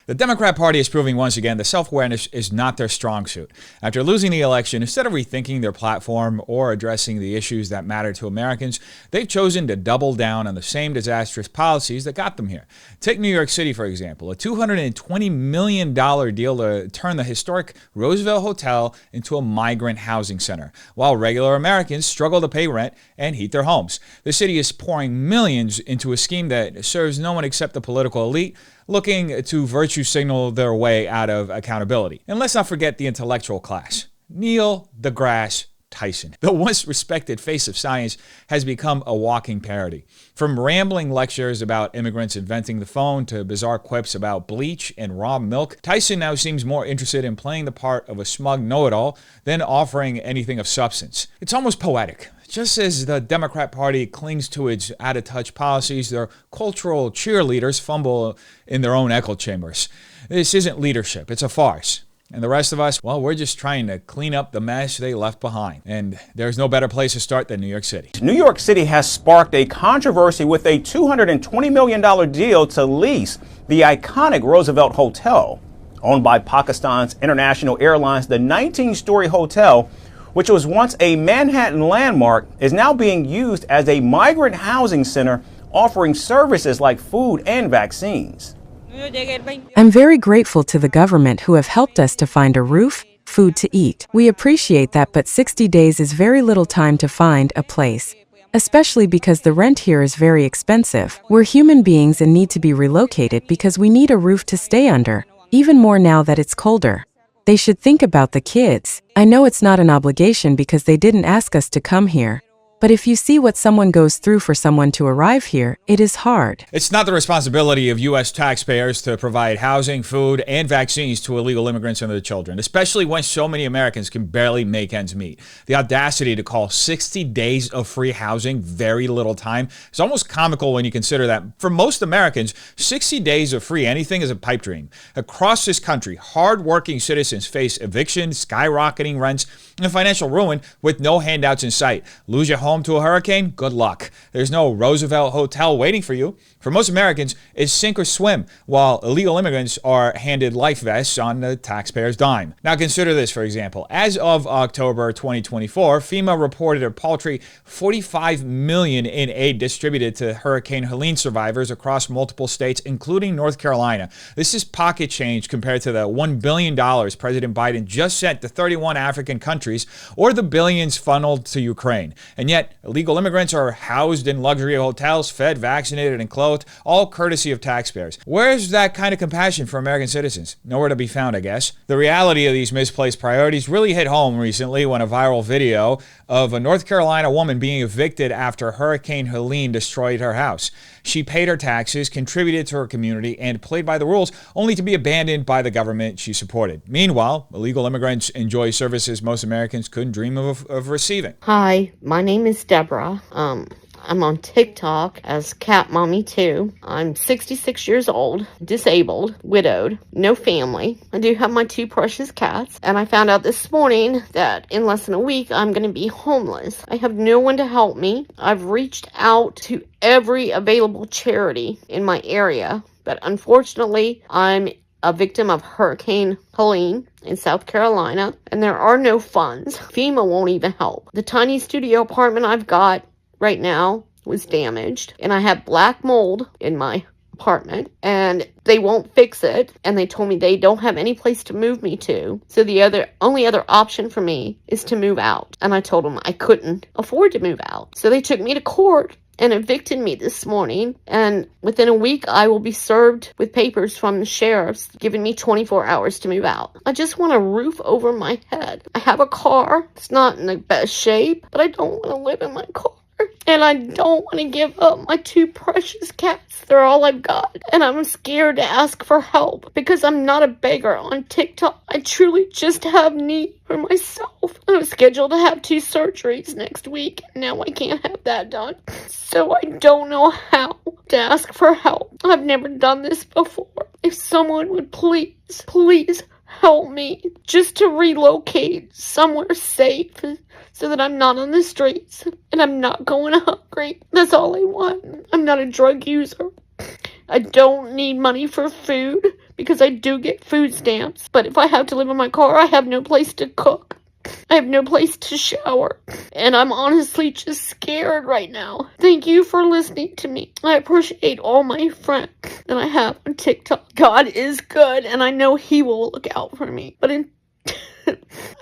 The Democrat Party is proving once again that self-awareness is not their strong suit. After losing the election, instead of rethinking their platform or addressing the issues that matter to Americans, they've chosen to double down on the same disastrous policies that got them here. Take New York City, for example, a $220 million deal to turn the historic Roosevelt Hotel into a migrant housing center, while regular Americans struggle to pay rent and heat their homes. The city is pouring millions into a scheme that serves no one except the political elite, looking to virtue signal their way out of accountability. And let's not forget the intellectual class. Neal deGrasse Tyson, the once respected face of science, has become a walking parody. From rambling lectures about immigrants inventing the phone to bizarre quips about bleach and raw milk, Tyson now seems more interested in playing the part of a smug know-it-all than offering anything of substance. It's almost poetic. Just as the Democrat Party clings to its out-of-touch policies, their cultural cheerleaders fumble in their own echo chambers. This isn't leadership, it's a farce. And the rest of us, well, we're just trying to clean up the mess they left behind. And there's no better place to start than New York City. New York City has sparked a controversy with a $220 million deal to lease the iconic Roosevelt Hotel. Owned by Pakistan's International Airlines, the 19-story hotel, which was once a Manhattan landmark, is now being used as a migrant housing center, offering services like food and vaccines. I'm very grateful to the government who have helped us to find a roof, food to eat. We appreciate that, but 60 days is very little time to find a place, especially because the rent here is very expensive. We're human beings and need to be relocated because we need a roof to stay under, even more now that it's colder. They should think about the kids. I know it's not an obligation because they didn't ask us to come here. But if you see what someone goes through for someone to arrive here, it is hard. It's not the responsibility of U.S. taxpayers to provide housing, food, and vaccines to illegal immigrants and their children, especially when so many Americans can barely make ends meet. The audacity to call 60 days of free housing very little time is almost comical when you consider that for most Americans, 60 days of free anything is a pipe dream. Across this country, hard-working citizens face eviction, skyrocketing rents, and financial ruin with no handouts in sight. Lose your home to a hurricane? Good luck. There's no Roosevelt Hotel waiting for you. For most Americans, it's sink or swim, while illegal immigrants are handed life vests on the taxpayer's dime. Now consider this, for example. As of October 2024, FEMA reported a paltry $45 million in aid distributed to Hurricane Helene survivors across multiple states, including North Carolina. This is pocket change compared to the $1 billion President Biden just sent to 31 African countries, or the billions funneled to Ukraine. And yet, illegal immigrants are housed in luxury hotels, fed, vaccinated, and clothed, all courtesy of taxpayers. Where's that kind of compassion for American citizens? Nowhere to be found, I guess. The reality of these misplaced priorities really hit home recently when a viral video of a North Carolina woman being evicted after Hurricane Helene destroyed her house. She paid her taxes, contributed to her community, and played by the rules, only to be abandoned by the government she supported. Meanwhile, illegal immigrants enjoy services most Americans couldn't dream of receiving. Hi, my name is Deborah. I'm on TikTok as Cat Mommy 2. I'm 66 years old, disabled, widowed, no family. I do have my 2 precious cats, and I found out this morning that in less than a week I'm going to be homeless. I have no one to help me. I've reached out to every available charity in my area, but unfortunately I'm a victim of Hurricane Helene in South Carolina, and there are no funds. FEMA won't even help. The tiny studio apartment I've got right now was damaged, and I have black mold in my apartment, and they won't fix it, and they told me they don't have any place to move me to, so the only other option for me is to move out, and I told them I couldn't afford to move out, so they took me to court and evicted me this morning, and within a week I will be served with papers from the sheriffs giving me 24 hours to move out. I just want a roof over my head. I have a car. It's not in the best shape, but I don't want to live in my car. And I don't want to give up my 2 precious cats. They're all I've got. And I'm scared to ask for help because I'm not a beggar on TikTok. I truly just have need for myself. I'm scheduled to have 2 surgeries next week. And now I can't have that done. So I don't know how to ask for help. I've never done this before. If someone would please help me just to relocate somewhere safe so that I'm not on the streets and I'm not going hungry. That's all I want. I'm not a drug user. I don't need money for food because I do get food stamps. But if I have to live in my car, I have no place to cook. I have no place to shower. And I'm honestly just scared right now. Thank you for listening to me. I appreciate all my friends that I have on TikTok. God is good, and I know He will look out for me. But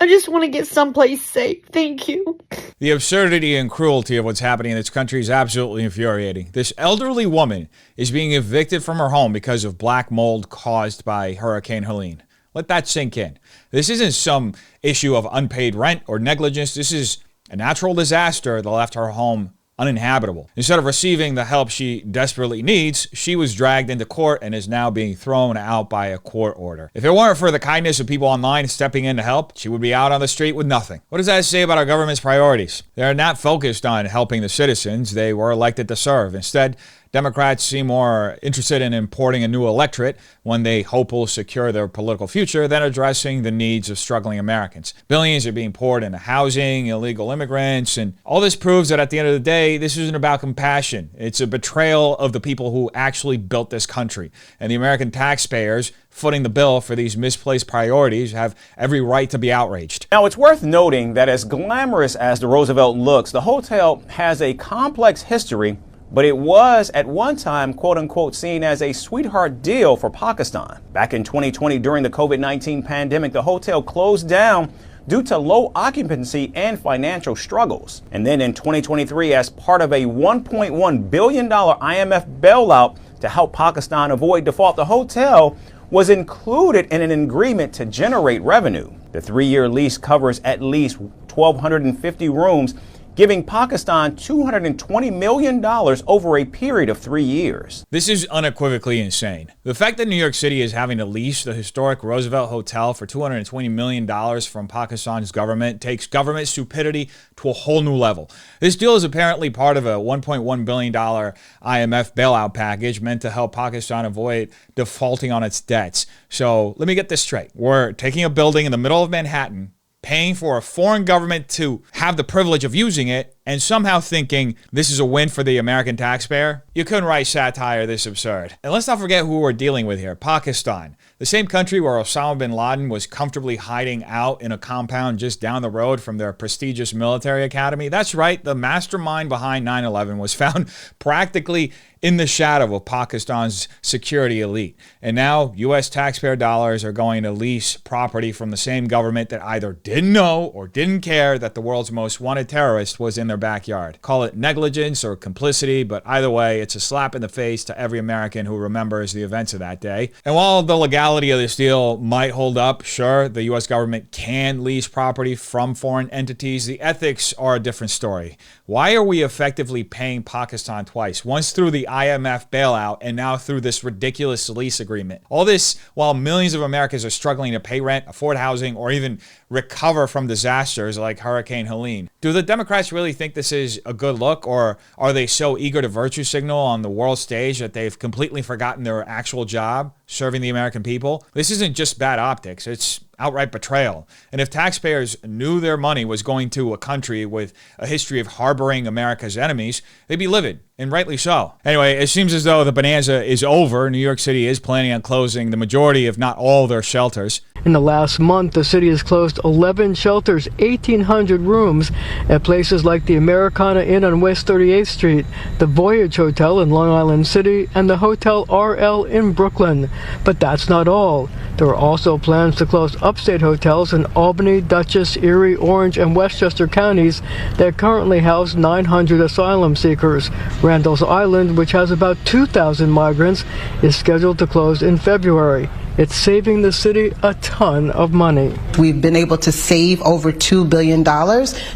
I just want to get someplace safe. Thank you. The absurdity and cruelty of what's happening in this country is absolutely infuriating. This elderly woman is being evicted from her home because of black mold caused by Hurricane Helene. Let that sink in. This isn't some issue of unpaid rent or negligence. This is a natural disaster that left her home uninhabitable. Instead of receiving the help she desperately needs, she was dragged into court and is now being thrown out by a court order. If it weren't for the kindness of people online stepping in to help, she would be out on the street with nothing. What does that say about our government's priorities? They're not focused on helping the citizens they were elected to serve. Instead, Democrats seem more interested in importing a new electorate, one they hope will secure their political future, than addressing the needs of struggling Americans. Billions are being poured into housing, illegal immigrants, and all this proves that at the end of the day, this isn't about compassion. It's a betrayal of the people who actually built this country. And the American taxpayers footing the bill for these misplaced priorities have every right to be outraged. Now, it's worth noting that as glamorous as the Roosevelt looks, the hotel has a complex history, but it was at one time, quote unquote, seen as a sweetheart deal for Pakistan. Back in 2020, during the COVID-19 pandemic, the hotel closed down due to low occupancy and financial struggles. And then in 2023, as part of a $1.1 billion IMF bailout to help Pakistan avoid default, the hotel was included in an agreement to generate revenue. The 3-year lease covers at least 1,250 rooms, giving Pakistan $220 million over a period of 3 years. This is unequivocally insane. The fact that New York City is having to lease the historic Roosevelt Hotel for $220 million from Pakistan's government takes government stupidity to a whole new level. This deal is apparently part of a $1.1 billion IMF bailout package meant to help Pakistan avoid defaulting on its debts. So let me get this straight. We're taking a building in the middle of Manhattan, paying for a foreign government to have the privilege of using it, and somehow thinking this is a win for the American taxpayer? You couldn't write satire this absurd. And let's not forget who we're dealing with here. Pakistan, the same country where Osama bin Laden was comfortably hiding out in a compound just down the road from their prestigious military academy. That's right, the mastermind behind 9/11 was found practically in the shadow of Pakistan's security elite. And now U.S. taxpayer dollars are going to lease property from the same government that either didn't know or didn't care that the world's most wanted terrorist was in their backyard. Call it negligence or complicity, but either way, it's a slap in the face to every American who remembers the events of that day. And while the legality of this deal might hold up, sure, the U.S. government can lease property from foreign entities, the ethics are a different story. Why are we effectively paying Pakistan twice? Once through the IMF bailout and now through this ridiculous lease agreement. All this while millions of Americans are struggling to pay rent, afford housing, or even recover from disasters like Hurricane Helene. Do the Democrats really think this is a good look, or are they so eager to virtue signal on the world stage that they've completely forgotten their actual job, serving the American people? This isn't just bad optics, it's outright betrayal. And if taxpayers knew their money was going to a country with a history of harboring America's enemies, they'd be livid, and rightly so. Anyway, it seems as though the bonanza is over. New York City is planning on closing the majority, if not all, their shelters. In the last month, the city has closed 11 shelters, 1,800 rooms at places like the Americana Inn on West 38th Street, the Voyage Hotel in Long Island City, and the Hotel RL in Brooklyn. But that's not all. There are also plans to close upstate hotels in Albany, Dutchess, Erie, Orange, and Westchester counties that currently house 900 asylum seekers. Randall's Island, which has about 2,000 migrants, is scheduled to close in February. It's saving the city a ton of money. We've been able to save over $2 billion.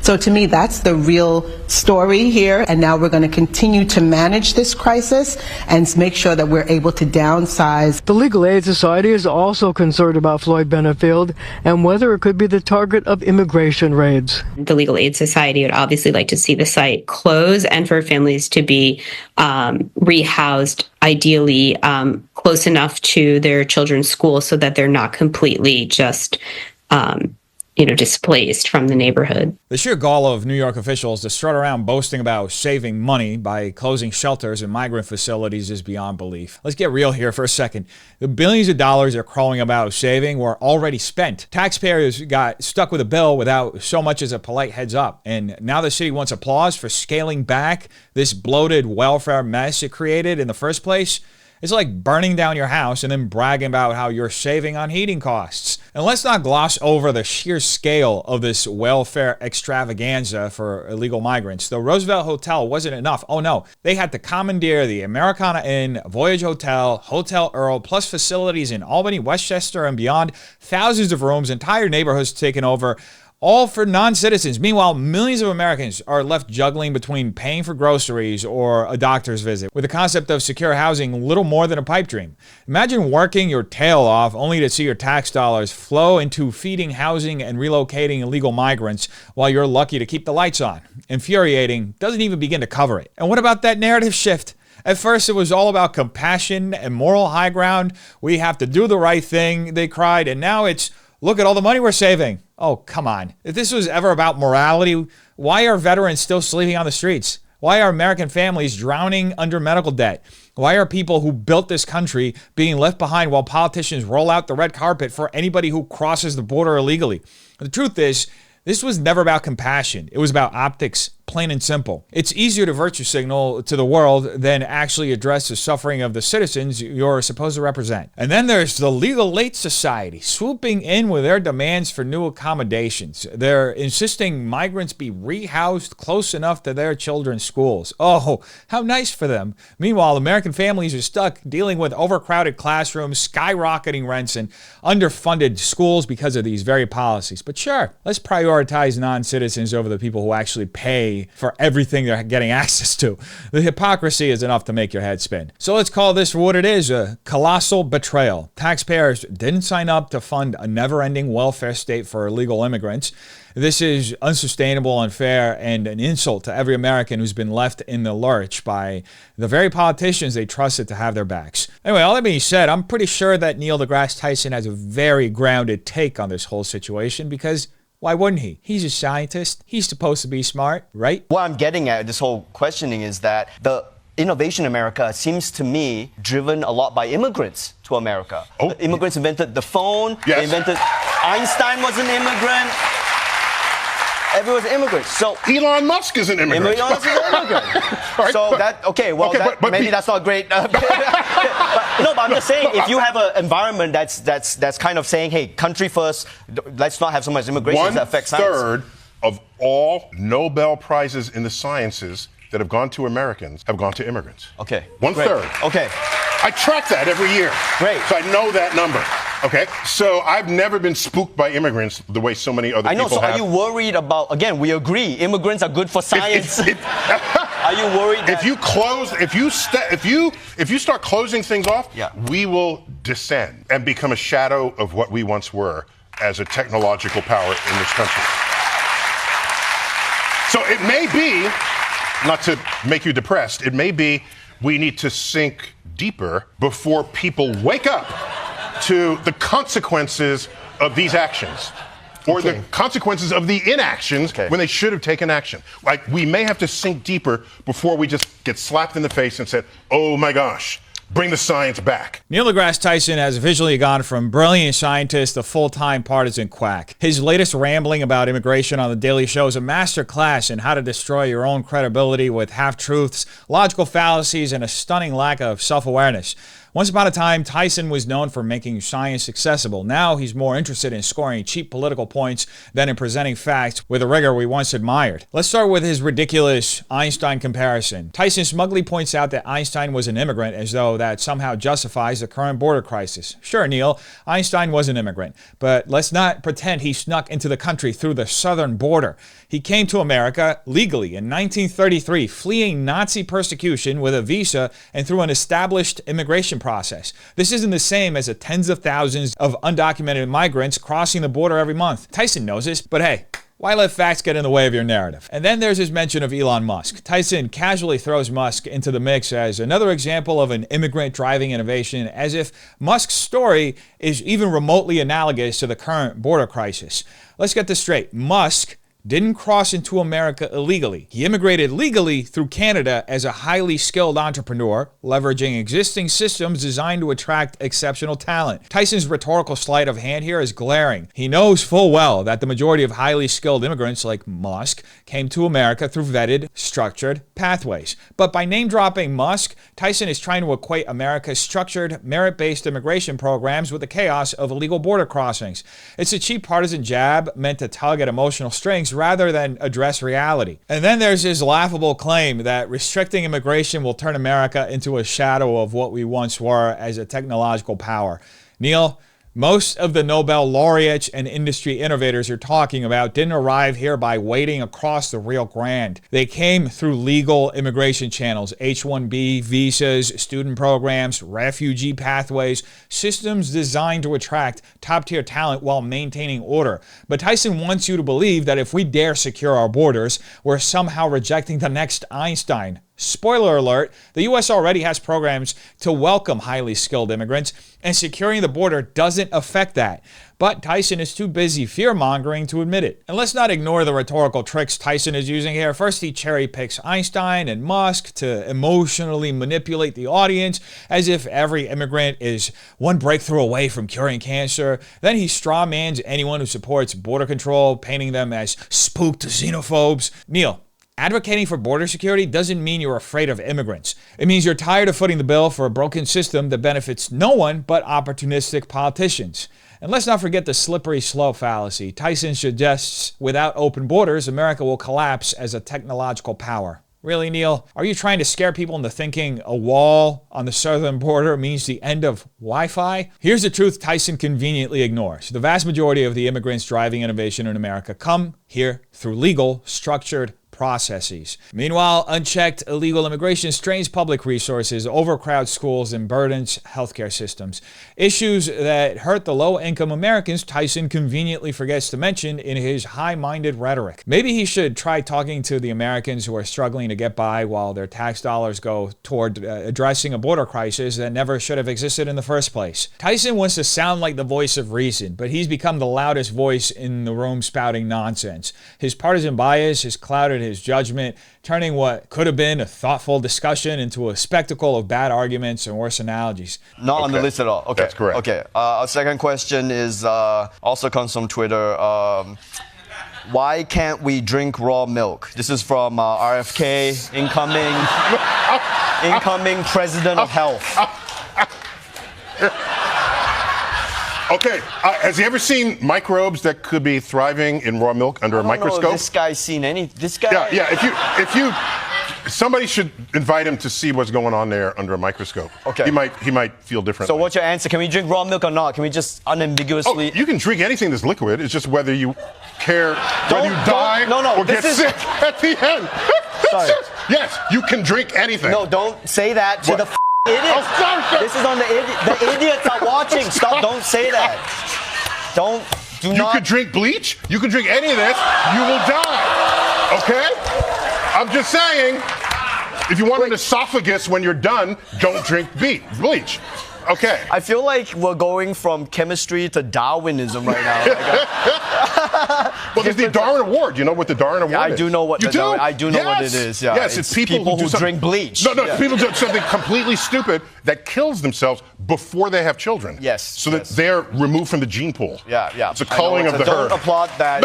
So to me, that's the real story here. And now we're going to continue to manage this crisis and make sure that we're able to downsize. The Legal Aid Society is also concerned about Floyd Benefield and whether it could be the target of immigration raids. The Legal Aid Society would obviously like to see the site close and for families to be rehoused, ideally close enough to their children's school so that they're not completely just displaced from the neighborhood. The sheer gall of New York officials to strut around boasting about saving money by closing shelters and migrant facilities is beyond belief. Let's get real here for a second. The billions of dollars they're crowing about saving were already spent. Taxpayers got stuck with a bill without so much as a polite heads up. And now the city wants applause for scaling back this bloated welfare mess it created in the first place. It's like burning down your house and then bragging about how you're saving on heating costs. And let's not gloss over the sheer scale of this welfare extravaganza for illegal migrants. The Roosevelt Hotel wasn't enough. Oh no, they had to commandeer the Americana Inn, Voyage Hotel, Hotel Earl, plus facilities in Albany, Westchester, and beyond. Thousands of rooms, entire neighborhoods taken over, all for non-citizens. Meanwhile, millions of Americans are left juggling between paying for groceries or a doctor's visit, with the concept of secure housing little more than a pipe dream. Imagine working your tail off only to see your tax dollars flow into feeding, housing, and relocating illegal migrants while you're lucky to keep the lights on. Infuriating, doesn't even begin to cover it. And what about that narrative shift? At first, it was all about compassion and moral high ground. We have to do the right thing, they cried, and now it's, look at all the money we're saving. Oh, come on. If this was ever about morality, why are veterans still sleeping on the streets? Why are American families drowning under medical debt? Why are people who built this country being left behind while politicians roll out the red carpet for anybody who crosses the border illegally? The truth is, this was never about compassion. It was about optics, plain and simple. It's easier to virtue signal to the world than actually address the suffering of the citizens you're supposed to represent. And then there's the Legal Late Society, swooping in with their demands for new accommodations. They're insisting migrants be rehoused close enough to their children's schools. Oh, how nice for them. Meanwhile, American families are stuck dealing with overcrowded classrooms, skyrocketing rents, and underfunded schools because of these very policies. But sure, let's prioritize non-citizens over the people who actually pay for everything they're getting access to. The hypocrisy is enough to make your head spin. So let's call this for what it is, a colossal betrayal. Taxpayers didn't sign up to fund a never-ending welfare state for illegal immigrants. This is unsustainable, unfair, and an insult to every American who's been left in the lurch by the very politicians they trusted to have their backs. Anyway, all that being said, I'm pretty sure that Neal deGrasse Tyson has a very grounded take on this whole situation, because why wouldn't he? He's a scientist. He's supposed to be smart, right? What I'm getting at this whole questioning is that the innovation in America seems to me driven a lot by immigrants to America. Oh. The immigrants invented the phone. Yes. They invented, Einstein was an immigrant. Everyone's an immigrant. So Elon Musk is an immigrant. Elon Musk is an immigrant. Right, so that, okay, well, okay, but maybe that's not great. But I'm just saying, if you have an environment that's kind of saying, hey, country first, let's not have so much immigration that affects science. 1/3 of all Nobel Prizes in the sciences that have gone to Americans have gone to immigrants. Okay. 1/3. Great. Okay. I track that every year. Great. So I know that number. Okay. So I've never been spooked by immigrants the way so many other people have. I know. So are you worried about, again, we agree, immigrants are good for science. Are you worried that if you start closing things off, yeah, we will descend and become a shadow of what we once were as a technological power in this country. So it may be, not to make you depressed, it may be we need to sink deeper before people wake up to the consequences of these actions, or the consequences of the inactions when they should have taken action. Like, we may have to sink deeper before we just get slapped in the face and said, oh my gosh, bring the science back. Neal deGrasse Tyson has officially gone from brilliant scientist to full-time partisan quack. His latest rambling about immigration on The Daily Show is a master class in how to destroy your own credibility with half-truths, logical fallacies, and a stunning lack of self-awareness. Once upon a time, Tyson was known for making science accessible. Now he's more interested in scoring cheap political points than in presenting facts with a rigor we once admired. Let's start with his ridiculous Einstein comparison. Tyson smugly points out that Einstein was an immigrant, as though that somehow justifies the current border crisis. Sure, Neil, Einstein was an immigrant, but let's not pretend he snuck into the country through the southern border. He came to America legally in 1933, fleeing Nazi persecution with a visa and through an established immigration process. This isn't the same as the tens of thousands of undocumented migrants crossing the border every month. Tyson knows this, but hey, Why let facts get in the way of your narrative? And then there's his mention of Elon Musk. Tyson casually throws Musk into the mix as another example of an immigrant driving innovation, as if Musk's story is even remotely analogous to the current border crisis. Let's get this straight. Musk didn't cross into America illegally. He immigrated legally through Canada as a highly skilled entrepreneur, leveraging existing systems designed to attract exceptional talent. Tyson's rhetorical sleight of hand here is glaring. He knows full well that the majority of highly skilled immigrants like Musk came to America through vetted, structured pathways. But by name-dropping Musk, Tyson is trying to equate America's structured, merit-based immigration programs with the chaos of illegal border crossings. It's a cheap partisan jab meant to tug at emotional strings rather than address reality. And then there's his laughable claim that restricting immigration will turn America into a shadow of what we once were as a technological power. Neal, most of the Nobel laureates and industry innovators you're talking about didn't arrive here by wading across the Rio Grande. They came through legal immigration channels, H-1B, visas, student programs, refugee pathways, systems designed to attract top-tier talent while maintaining order. But Tyson wants you to believe that if we dare secure our borders, we're somehow rejecting the next Einstein. Spoiler alert, the U.S. already has programs to welcome highly skilled immigrants, and securing the border doesn't affect that. But Tyson is too busy fear-mongering to admit it. And let's not ignore the rhetorical tricks Tyson is using here. First, he cherry-picks Einstein and Musk to emotionally manipulate the audience, as if every immigrant is one breakthrough away from curing cancer. Then he strawmans anyone who supports border control, painting them as spooked xenophobes. Neal, advocating for border security doesn't mean you're afraid of immigrants. It means you're tired of footing the bill for a broken system that benefits no one but opportunistic politicians. And let's not forget the slippery slope fallacy. Tyson suggests without open borders, America will collapse as a technological power. Really, Neal? Are you trying to scare people into thinking a wall on the southern border means the end of Wi-Fi? Here's the truth Tyson conveniently ignores. The vast majority of the immigrants driving innovation in America come here through legal, structured processes. Meanwhile, unchecked illegal immigration strains public resources, overcrowds schools, and burdens healthcare systems. Issues that hurt the low-income Americans Tyson conveniently forgets to mention in his high-minded rhetoric. Maybe he should try talking to the Americans who are struggling to get by while their tax dollars go toward addressing a border crisis that never should have existed in the first place. Tyson wants to sound like the voice of reason, but he's become the loudest voice in the room spouting nonsense. His partisan bias has clouded his judgment, turning what could have been a thoughtful discussion into a spectacle of bad arguments and worse analogies. Not on the list at all. Okay. That's correct. Okay. Our second question is also comes from Twitter. Why can't we drink raw milk? This is from RFK, incoming president of health. Okay, has he ever seen microbes that could be thriving in raw milk under a microscope? Know if this guy's seen any. This guy. Yeah. Somebody should invite him to see what's going on there under a microscope. Okay. He might feel differently. So what's your answer? Can we drink raw milk or not? Can we just unambiguously? Oh, you can drink anything that's liquid. It's just whether you care, whether you die or get sick at the end. Sorry. Yes, you can drink anything. No, don't say that to the idiots. Oh, sorry. This is on the idiots are watching. Stop! Don't say that. Do not. You could drink bleach. You could drink any of this. You will die. Okay? I'm just saying. If you want an esophagus when you're done, don't drink bleach. Okay. I feel like we're going from chemistry to Darwinism right now. Well, there's the Darwin Award. You know what the Darwin Award is? I do know what what it is. Yeah. Yes, it's people who drink bleach. No, people do something completely stupid that kills themselves before they have children. Yes. So that they're removed from the gene pool. Yeah. It's a culling of the herd. Don't applaud that.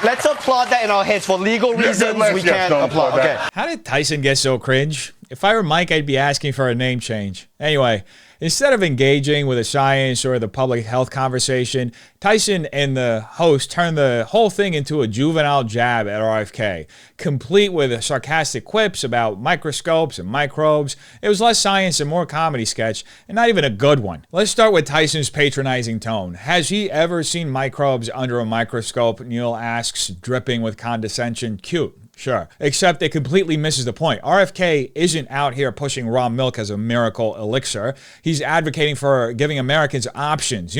Let's applaud that in our heads. For legal reasons, we can't applaud. Okay. How did Tyson get so cringe? If I were Mike, I'd be asking for a name change. Anyway, instead of engaging with the science or the public health conversation, Tyson and the host turned the whole thing into a juvenile jab at RFK, complete with sarcastic quips about microscopes and microbes. It was less science and more comedy sketch, and not even a good one. Let's start with Tyson's patronizing tone. Has he ever seen microbes under a microscope? Neal asks, dripping with condescension. Cute. Sure. Except it completely misses the point. RFK isn't out here pushing raw milk as a miracle elixir. He's advocating for giving Americans options,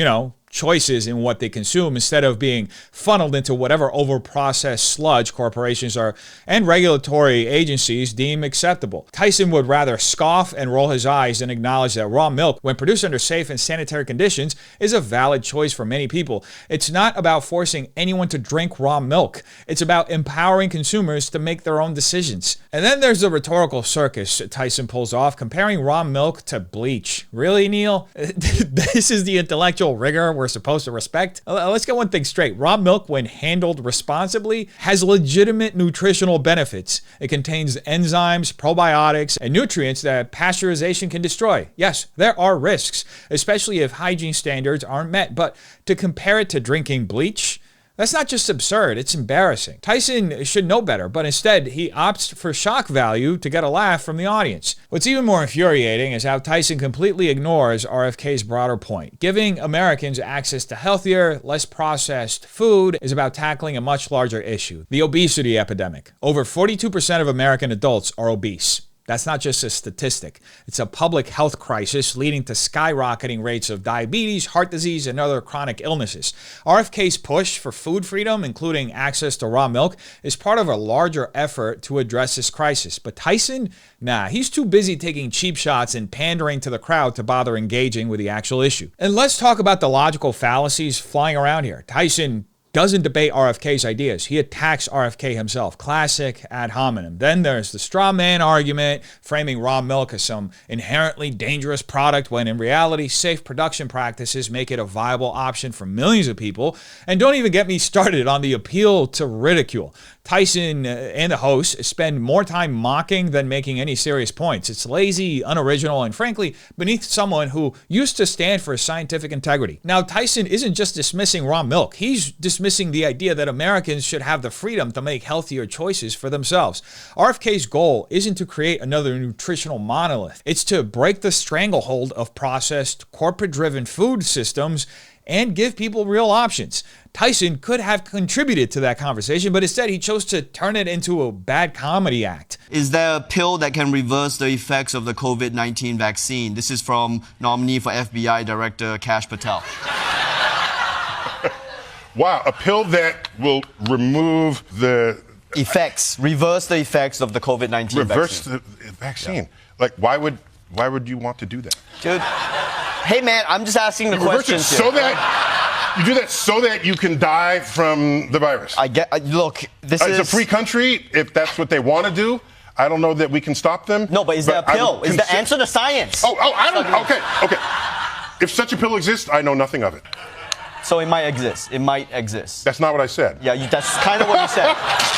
choices in what they consume instead of being funneled into whatever overprocessed sludge corporations and regulatory agencies deem acceptable. Tyson would rather scoff and roll his eyes than acknowledge that raw milk, when produced under safe and sanitary conditions, is a valid choice for many people. It's not about forcing anyone to drink raw milk. It's about empowering consumers to make their own decisions. And then there's the rhetorical circus Tyson pulls off, comparing raw milk to bleach. Really, Neal? This is the intellectual rigor we're supposed to respect? Let's get one thing straight. Raw milk, when handled responsibly, has legitimate nutritional benefits. It contains enzymes, probiotics, and nutrients that pasteurization can destroy. Yes, there are risks, especially if hygiene standards aren't met, but to compare it to drinking bleach, that's not just absurd, it's embarrassing. Tyson should know better, but instead he opts for shock value to get a laugh from the audience. What's even more infuriating is how Tyson completely ignores RFK's broader point. Giving Americans access to healthier, less processed food is about tackling a much larger issue, the obesity epidemic. Over 42% of American adults are obese. That's not just a statistic. It's a public health crisis leading to skyrocketing rates of diabetes, heart disease, and other chronic illnesses. RFK's push for food freedom, including access to raw milk, is part of a larger effort to address this crisis. But Tyson, he's too busy taking cheap shots and pandering to the crowd to bother engaging with the actual issue. And let's talk about the logical fallacies flying around here. Tyson doesn't debate RFK's ideas. He attacks RFK himself. Classic ad hominem. Then there's the straw man argument, framing raw milk as some inherently dangerous product when in reality, safe production practices make it a viable option for millions of people. And don't even get me started on the appeal to ridicule. Tyson and the host spend more time mocking than making any serious points. It's lazy, unoriginal, and frankly, beneath someone who used to stand for scientific integrity. Now, Tyson isn't just dismissing raw milk. He's dismissing the idea that Americans should have the freedom to make healthier choices for themselves. RFK's goal isn't to create another nutritional monolith. It's to break the stranglehold of processed, corporate-driven food systems and give people real options. Tyson could have contributed to that conversation, but instead he chose to turn it into a bad comedy act. Is there a pill that can reverse the effects of the COVID-19 vaccine? This is from nominee for FBI Director Kash Patel. Wow, a pill that will remove the reverse the effects of the COVID-19 vaccine. Reverse the vaccine. Yeah. Like, why would you want to do that? Dude, hey man, I'm just asking the question. You do that so that you can die from the virus. Look, this is a free country. If that's what they want to do, I don't know that we can stop them. No, but is there a pill? Is the answer to science? I don't. Okay. If such a pill exists, I know nothing of it. So it might exist. It might exist. That's not what I said. Yeah, that's kind of what you said.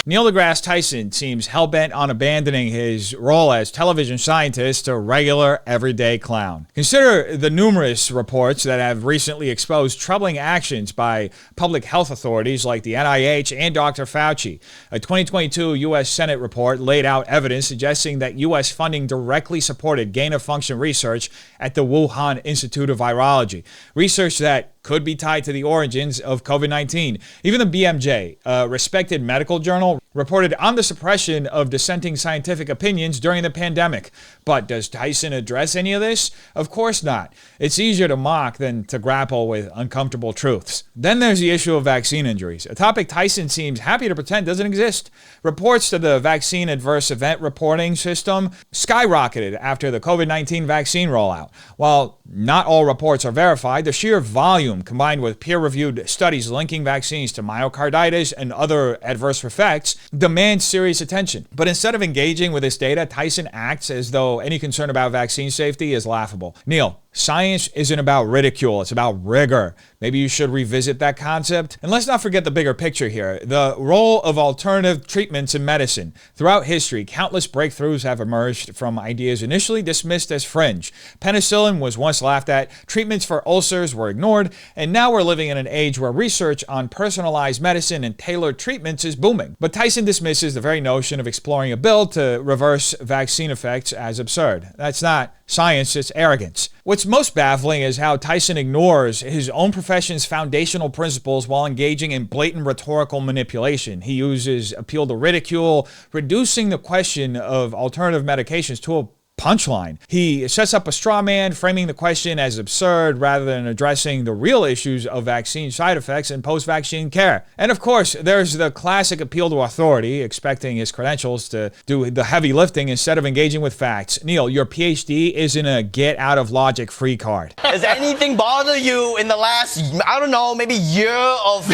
Neal deGrasse Tyson seems hell-bent on abandoning his role as television scientist to regular, everyday clown. Consider the numerous reports that have recently exposed troubling actions by public health authorities like the NIH and Dr. Fauci. A 2022 U.S. Senate report laid out evidence suggesting that U.S. funding directly supported gain-of-function research at the Wuhan Institute of Virology. Research that could be tied to the origins of COVID-19. Even the BMJ, a respected medical journal, reported on the suppression of dissenting scientific opinions during the pandemic. But does Tyson address any of this? Of course not. It's easier to mock than to grapple with uncomfortable truths. Then there's the issue of vaccine injuries, a topic Tyson seems happy to pretend doesn't exist. Reports to the vaccine adverse event reporting system skyrocketed after the COVID-19 vaccine rollout. While not all reports are verified, the sheer volume combined with peer-reviewed studies linking vaccines to myocarditis and other adverse effects demands serious attention. But instead of engaging with this data, Tyson acts as though any concern about vaccine safety is laughable. Neal, science isn't about ridicule, it's about rigor. Maybe you should revisit that concept. And let's not forget the bigger picture here, the role of alternative treatments in medicine. Throughout history, countless breakthroughs have emerged from ideas initially dismissed as fringe. Penicillin was once laughed at, treatments for ulcers were ignored, and now we're living in an age where research on personalized medicine and tailored treatments is booming. But Tyson dismisses the very notion of exploring a bill to reverse vaccine effects as absurd. That's not science, it's arrogance. What's most baffling is how Tyson ignores his own profession's foundational principles while engaging in blatant rhetorical manipulation. He uses appeal to ridicule, reducing the question of alternative medications to a punchline. He sets up a straw man, framing the question as absurd rather than addressing the real issues of vaccine side effects and post-vaccine care. And of course, there's the classic appeal to authority, expecting his credentials to do the heavy lifting instead of engaging with facts. Neal, your PhD isn't a get-out-of-logic free card. Has anything bothered you in the last, I don't know, maybe year of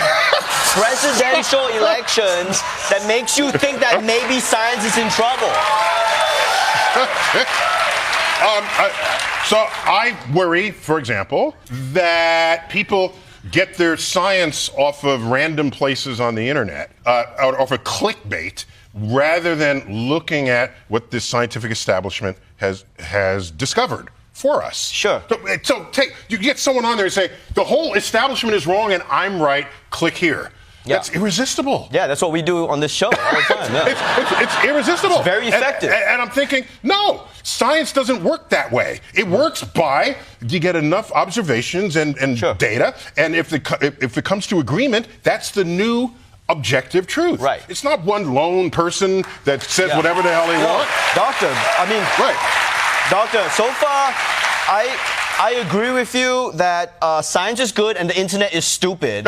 presidential elections that makes you think that maybe science is in trouble? So I worry, for example, that people get their science off of random places on the internet, off of clickbait, rather than looking at what this scientific establishment has discovered for us. Sure. So you get someone on there and say, the whole establishment is wrong and I'm right, click here. Yeah. That's irresistible. Yeah, that's what we do on this show all the time. Yeah. It's irresistible. It's very effective. And I'm thinking, no, science doesn't work that way. It works by you get enough observations and Sure. data, and if it comes to agreement, that's the new objective truth. Right. It's not one lone person that says whatever the hell they want. Doctor, Doctor, so far, I agree with you that science is good and the internet is stupid.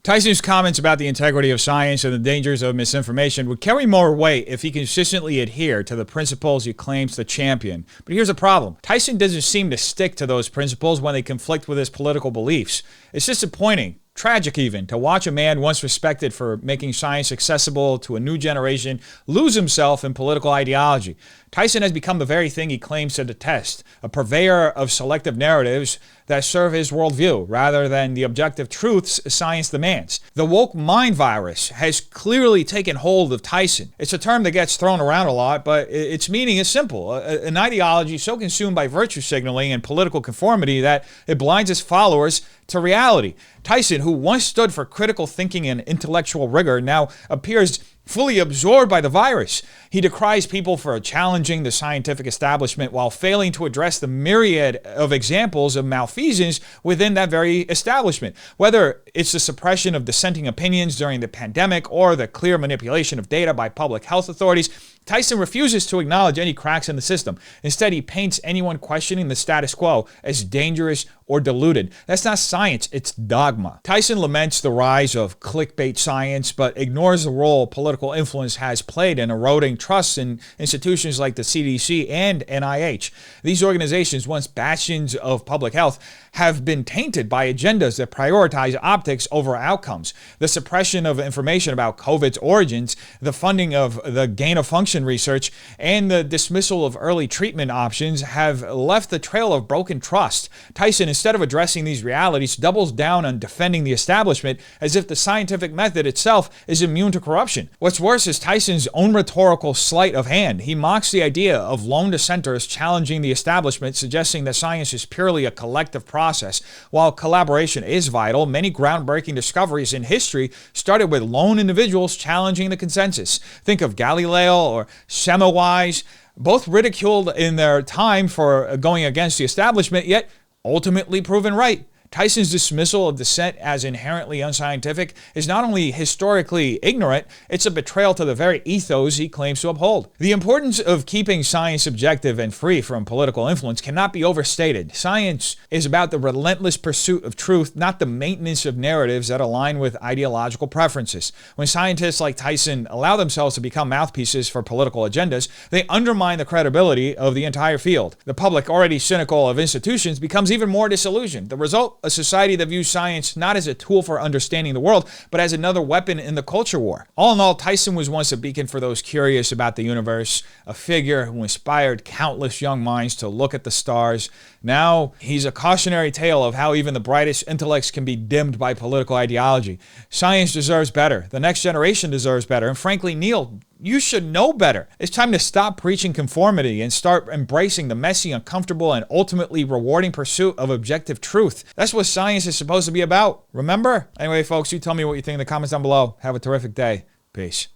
Tyson's comments about the integrity of science and the dangers of misinformation would carry more weight if he consistently adhered to the principles he claims to champion. But here's the problem. Tyson doesn't seem to stick to those principles when they conflict with his political beliefs. It's disappointing. Tragic even, to watch a man once respected for making science accessible to a new generation lose himself in political ideology. Tyson has become the very thing he claims to detest, a purveyor of selective narratives that serve his worldview rather than the objective truths science demands. The woke mind virus has clearly taken hold of Tyson. It's a term that gets thrown around a lot, but its meaning is simple. An ideology so consumed by virtue signaling and political conformity that it blinds its followers to reality. Tyson, who once stood for critical thinking and intellectual rigor, now appears fully absorbed by the virus. He decries people for challenging the scientific establishment while failing to address the myriad of examples of malfeasance within that very establishment. Whether it's the suppression of dissenting opinions during the pandemic or the clear manipulation of data by public health authorities, Tyson refuses to acknowledge any cracks in the system. Instead, he paints anyone questioning the status quo as dangerous or deluded. That's not science, it's dogma. Tyson laments the rise of clickbait science, but ignores the role political influence has played in eroding trust in institutions like the CDC and NIH. These organizations, once bastions of public health, have been tainted by agendas that prioritize optics over outcomes. The suppression of information about COVID's origins, the funding of the gain-of-function research, and the dismissal of early treatment options have left the trail of broken trust. Tyson, instead of addressing these realities, doubles down on defending the establishment as if the scientific method itself is immune to corruption. What's worse is Tyson's own rhetorical sleight of hand. He mocks the idea of lone dissenters challenging the establishment, suggesting that science is purely a collective process. While collaboration is vital, many groundbreaking discoveries in history started with lone individuals challenging the consensus. Think of Galileo or Semmelweis, both ridiculed in their time for going against the establishment, yet ultimately proven right. Tyson's dismissal of dissent as inherently unscientific is not only historically ignorant, it's a betrayal to the very ethos he claims to uphold. The importance of keeping science objective and free from political influence cannot be overstated. Science is about the relentless pursuit of truth, not the maintenance of narratives that align with ideological preferences. When scientists like Tyson allow themselves to become mouthpieces for political agendas, they undermine the credibility of the entire field. The public, already cynical of institutions, becomes even more disillusioned. The result? A society that views science not as a tool for understanding the world, but as another weapon in the culture war. All in all, Tyson was once a beacon for those curious about the universe, a figure who inspired countless young minds to look at the stars. Now, he's a cautionary tale of how even the brightest intellects can be dimmed by political ideology. Science deserves better. The next generation deserves better. And frankly, Neal, you should know better. It's time to stop preaching conformity and start embracing the messy, uncomfortable, and ultimately rewarding pursuit of objective truth. That's what science is supposed to be about. Remember? Anyway, folks, you tell me what you think in the comments down below. Have a terrific day. Peace.